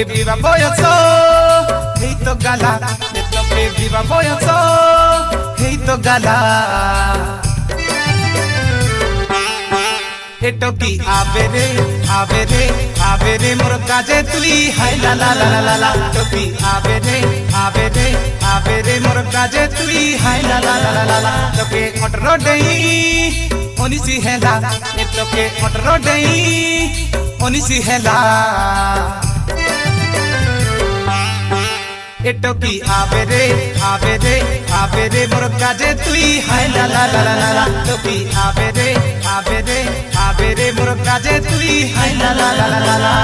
Viva boyazo, heito gala. Esto que viva boyazo, heito gala. Eto ki avere, avere, avere mor kaje tui hai la la la la la la. Eto ki avere, avere, avere mor kaje tui hai la la la la la la. Eto ke otro dei, onisi hela. Eto ke otro dei, onisi hela. Eto ki avere, avere, avere mor kaje tui hai la la la la la. Eto ki avere, avere, avere mor kaje tui hai la la la la la la.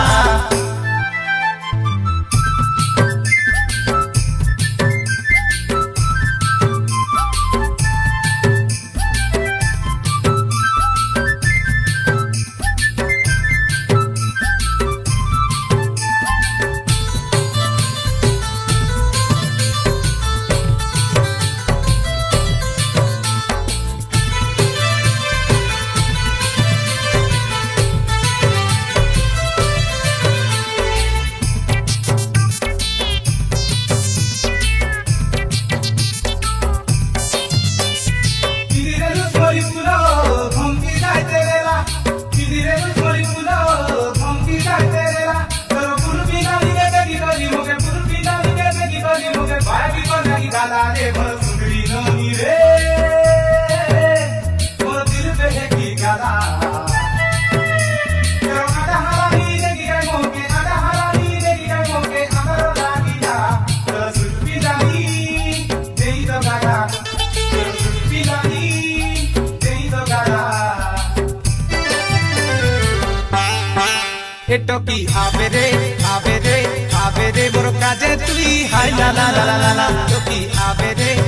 Eto ki avere, avere, avere mor kaje tui hai la la la la la la. Eto ki avere,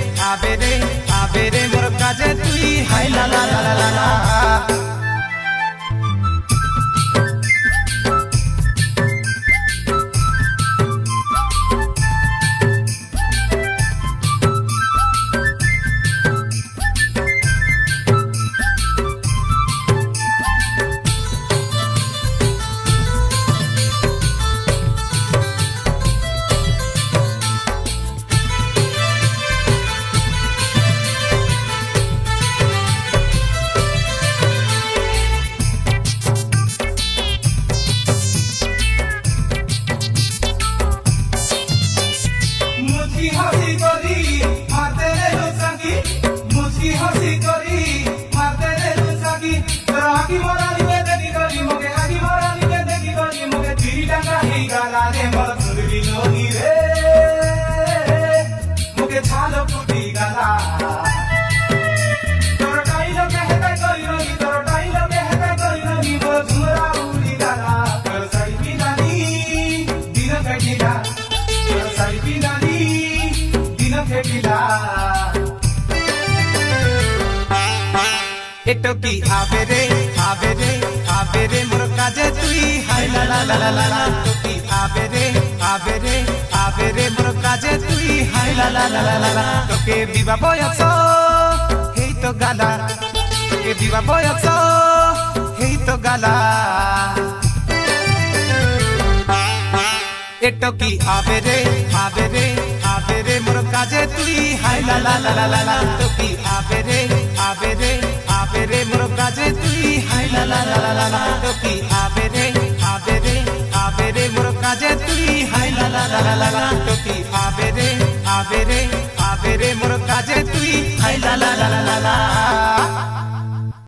avere, avere mor kaje tui hai la la la la la la. Eto ki avere, avere, avere mor kaje tui hai la la la la la la. Eto ki avere, avere, avere mor kaje tui hai la la la la la la. Eto ke viva boyazo, heito gala. Eto ke viva boyazo, heito gala. Eto ki avere, avere, avere mor kaje tui hai la la la la la la. Eto ki avere, avere, avere mor kaje tui hai la la la la la la. Eto ki avere, avere, avere mor kaje tui hai la la la la la la. Eto ki avere, avere, avere mor kaje tui hai la la la la la la.